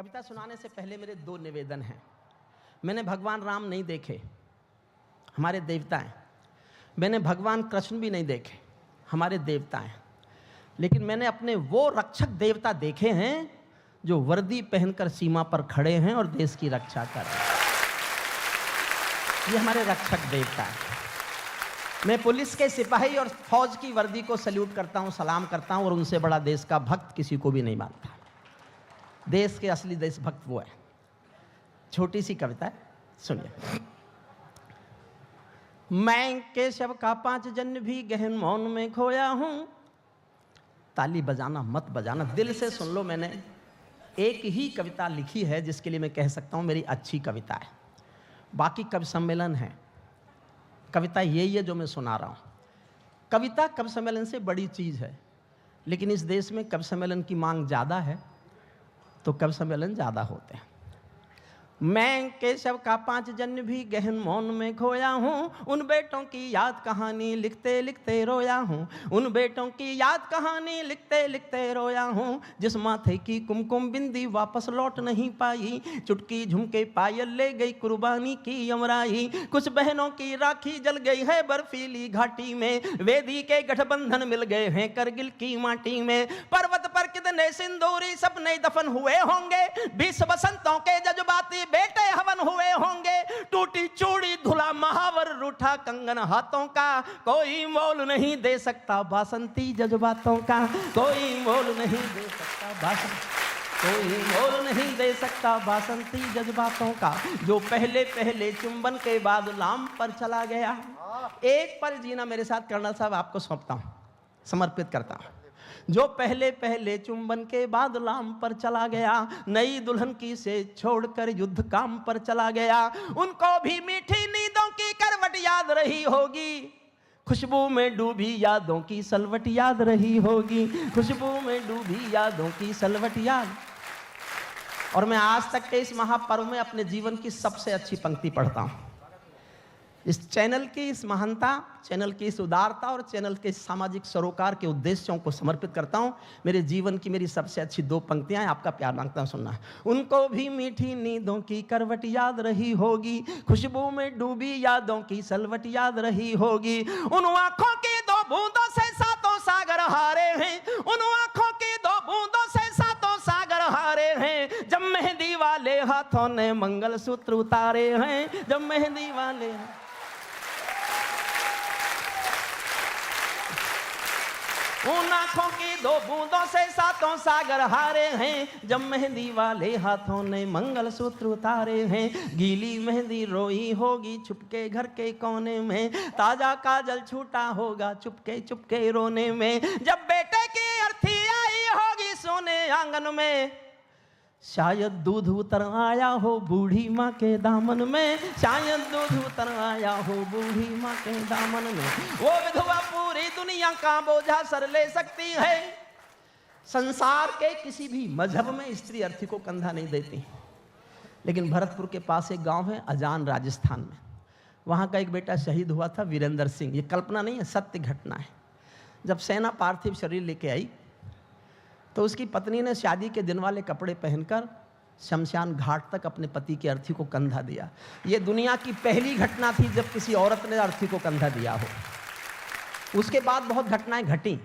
कविता सुनाने से पहले मेरे दो निवेदन हैं। मैंने भगवान राम नहीं देखे, हमारे देवता हैं। मैंने भगवान कृष्ण भी नहीं देखे, हमारे देवता हैं। लेकिन मैंने अपने वो रक्षक देवता देखे हैं जो वर्दी पहनकर सीमा पर खड़े हैं और देश की रक्षा कर रहे हैं। ये हमारे रक्षक देवता हैं। मैं पुलिस के सिपाही और फौज की वर्दी को सल्यूट करता हूं, सलाम करता हूं, और उनसे बड़ा देश का भक्त किसी को भी नहीं मानता। देश के असली देशभक्त वो है। छोटी सी कविता है, सुनिए। मैं केशव का 5 जन्म भी गहन मौन में खोया हूं। ताली बजाना मत बजाना, दिल से सुन लो। मैंने एक ही कविता लिखी है जिसके लिए मैं कह सकता हूं मेरी अच्छी कविता है। बाकी कवि सम्मेलन है, कविता यही है जो मैं सुना रहा हूं। कविता कवि सम्मेलन से बड़ी चीज़ है, लेकिन इस देश में कवि सम्मेलन की मांग ज़्यादा है तो कवि सम्मेलन ज़्यादा होते हैं। मैं केशव का 5 जन्म भी गहन मौन में खोया हूँ। उन बेटों की याद कहानी लिखते लिखते रोया हूँ। उन बेटों की याद कहानी लिखते लिखते रोया हूँ। जिस माथे की कुमकुम बिंदी वापस लौट नहीं पाई, चुटकी झुमके पायल ले गई कुर्बानी की यमराई। कुछ बहनों की राखी जल गई है बर्फीली घाटी में, वेदी के गठबंधन मिल गए हैं करगिल की माटी में। पर्वत पर कितने सिंदूरी सपने दफन हुए होंगे, 20 बसंतों के जज्बाती बेटे हवन हुए होंगे। टूटी चूड़ी धुला महावर रूठा कंगन हाथों का, कोई मोल नहीं दे सकता बासंती जज्बातों का। कोई मोल नहीं दे सकता कोई मोल नहीं दे सकता बासंती जज्बातों का। जो पहले पहले चुंबन के बाद लाम पर चला गया। एक पल जीना मेरे साथ कर्नल साहब आपको सौंपता हूं, समर्पित करता हूं। जो पहले पहले चुंबन के बाद लाम पर चला गया, नई दुल्हन की से छोड़कर युद्ध काम पर चला गया। उनको भी मीठी नींदों की करवट याद रही होगी, खुशबू में डूबी यादों की सलवट याद रही होगी। खुशबू में डूबी यादों की सलवट याद। और मैं आज तक के इस महापर्व में अपने जीवन की सबसे अच्छी पंक्ति पढ़ता हूं। इस चैनल की इस महानता, चैनल की इस उदारता और चैनल के सामाजिक सरोकार के उद्देश्यों को समर्पित करता हूं। मेरे जीवन की मेरी सबसे अच्छी 2 पंक्तियां हैं, आपका प्यार मांगता हूं, सुनना। उनको भी मीठी नींदों की करवट याद रही होगी, खुशबू में डूबी यादों की सलवट याद रही होगी। उन आंखों की 2 बूंदों से 7 सागर हारे हैं। उन आंखों की 2 बूंदों से 7 सागर हारे हैं। जब मेहंदी वाले हाथों ने मंगलसूत्र उतारे हैं। जब मेहंदी वाले उन आंखों की 2 बूंदों से 7 सागर हारे हैं। जब मेहंदी वाले हाथों ने मंगलसूत्र उतारे हैं। गीली मेहंदी रोई होगी छुपके घर के कोने में, ताजा काजल छूटा होगा चुपके चुपके रोने में। जब बेटे की अर्थी आई होगी सोने आंगन में, शायद दूध उतर आया हो बूढ़ी माँ के दामन में। शायद दूध उतर आया हो बूढ़ी माँ के दामन में। वो विधवा पूरी दुनिया का बोझा सर ले सकती है। संसार के किसी भी मजहब में स्त्री अर्थी को कंधा नहीं देती। लेकिन भरतपुर के पास एक गांव है अजान, राजस्थान में। वहाँ का एक बेटा शहीद हुआ था, वीरेंद्र सिंह। ये कल्पना नहीं है, सत्य घटना है। जब सेना पार्थिव शरीर लेके आई तो उसकी पत्नी ने शादी के दिन वाले कपड़े पहनकर शमशान घाट तक अपने पति की अर्थी को कंधा दिया। ये दुनिया की पहली घटना थी जब किसी औरत ने अर्थी को कंधा दिया हो। उसके बाद बहुत घटनाएं घटी,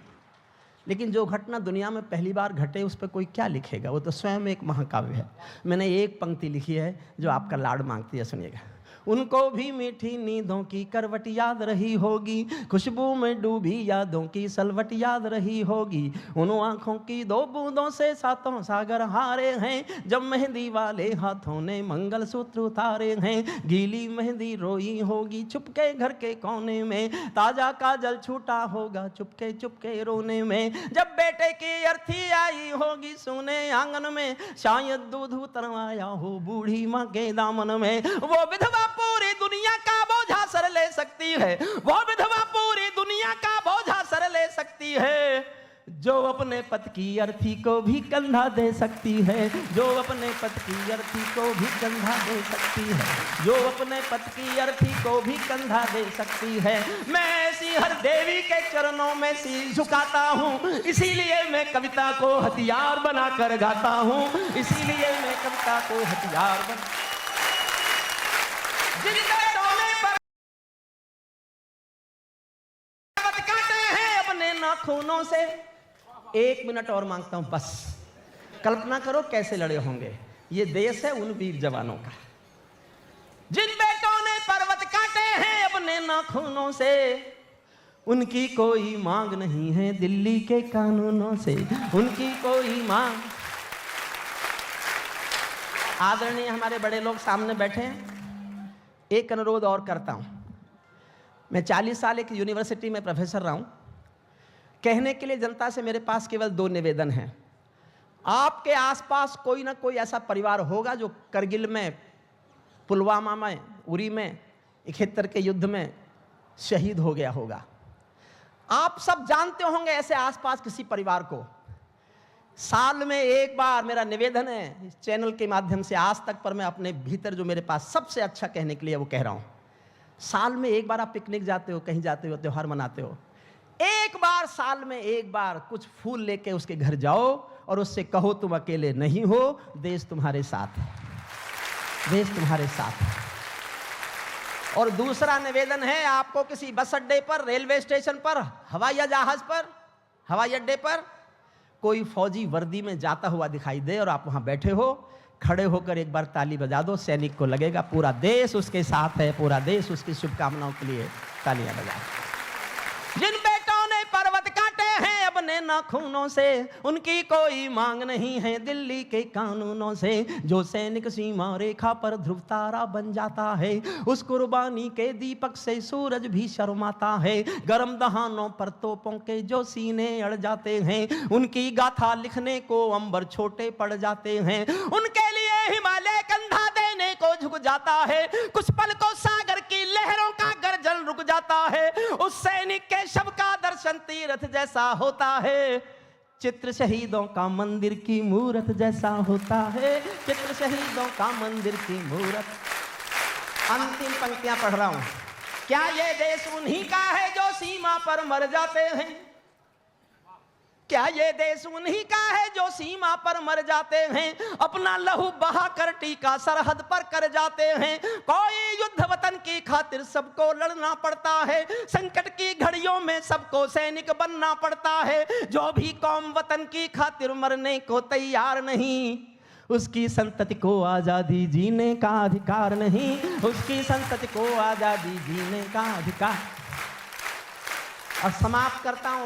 लेकिन जो घटना दुनिया में पहली बार घटे उस पर कोई क्या लिखेगा? वो तो स्वयं एक महाकाव्य है। मैंने एक पंक्ति लिखी है जो आपका लाड मांगती है, सुनिएगा। उनको भी मीठी नींदों की करवट याद रही होगी, खुशबू में डूबी यादों की सलवट याद रही होगी। उन आंखों की 2 बूंदों से 7 सागर हारे हैं। जब मेहंदी वाले हाथों ने मंगलसूत्र उतारे हैं। गीली मेहंदी रोई होगी छुपके घर के कोने में, ताजा काजल छूटा होगा चुपके चुपके रोने में। जब बेटे की अर्थी आई होगी सोने आंगन में, शायद दूध उतर आया हो बूढ़ी माँ के दामन में। वो विधवा पूरी दुनिया का बोझा सर ले सकती है। वो विधवा पूरी दुनिया का बोझा सर ले सकती है। जो अपने पति की अर्थी को भी कंधा दे सकती है, जो अपने पति की अर्थी को भी कंधा दे सकती है, जो अपने पति की अर्थी को भी कंधा दे सकती है। मैं ऐसी हर देवी के चरणों में शीश झुकाता हूँ, इसीलिए मैं कविता को हथियार बनाकर गाता हूँ, इसीलिए मैं कविता को हथियार बना। जिन पेड़ों में पर्वत काटे हैं अपने नाखूनों से, 1 मिनट और मांगता हूं बस। कल्पना करो कैसे लड़े होंगे। ये देश है उन वीर जवानों का। जिन बेटों ने पर्वत काटे हैं अपने नाखूनों से, उनकी कोई मांग नहीं है दिल्ली के कानूनों से, उनकी कोई मांग। आदरणीय हमारे बड़े लोग सामने बैठे हैं, एक अनुरोध और करता हूं। मैं 40 साल एक यूनिवर्सिटी में प्रोफेसर रहा हूं। कहने के लिए जनता से मेरे पास केवल 2 निवेदन हैं। आपके आसपास कोई ना कोई ऐसा परिवार होगा जो करगिल में, पुलवामा में, उरी में, 71 के युद्ध में शहीद हो गया होगा। आप सब जानते होंगे ऐसे आसपास किसी परिवार को। साल में एक बार, मेरा निवेदन है इस चैनल के माध्यम से आज तक पर, मैं अपने भीतर जो मेरे पास सबसे अच्छा कहने के लिए वो कह रहा हूं। साल में एक बार आप पिकनिक जाते हो, कहीं जाते हो, त्योहार मनाते हो, एक बार साल में एक बार कुछ फूल लेके उसके घर जाओ और उससे कहो तुम अकेले नहीं हो, देश तुम्हारे साथ है, देश तुम्हारे साथ है। और दूसरा निवेदन है, आपको किसी बस अड्डे पर, रेलवे स्टेशन पर, हवाई जहाज पर, हवाई अड्डे पर कोई फौजी वर्दी में जाता हुआ दिखाई दे और आप वहां बैठे हो, खड़े होकर एक बार ताली बजा दो। सैनिक को लगेगा पूरा देश उसके साथ है, पूरा देश उसकी शुभकामनाओं के लिए तालियां बजा। जिन बेटों ने पर्वत काटे हैं अपने नाखूनों से, उनकी कोई मांग नहीं है दिल्ली के कानूनों से। जो सैनिक सीमा रेखा पर ध्रुव तारा बन जाता है, उस कुर्बानी के दीपक से सूरज भी शर्माता है। गरम दहानों पर तोपों के जो सीने अड़ जाते हैं, उनकी गाथा लिखने को अंबर छोटे पड़ जाते हैं। उनके लिए हिमालय कंधा देने को झुक जाता है, कुछ पल को सागर की लहरों का गर्जन रुक जाता है। उस सैनिक के शव का दर्शन तीर्थ जैसा होता है, चित्र शहीदों का मंदिर की मूरत जैसा होता है, चित्र शहीदों का मंदिर की मूरत। अंतिम पंक्तियां पढ़ रहा हूं। क्या ये देश उन्हीं का है जो सीमा पर मर जाते हैं? क्या ये देश उन्हीं का है जो सीमा पर मर जाते हैं, अपना लहू बहाकर टीका सरहद पर कर जाते हैं। कोई युद्ध वतन की खातिर सबको लड़ना पड़ता है, संकट की घड़ियों में सबको सैनिक बनना पड़ता है। जो भी कौम वतन की खातिर मरने को तैयार नहीं, उसकी संतति को आजादी जीने का अधिकार नहीं, उसकी संतति को आजादी जीने का अधिकार। और समाप्त करता हूं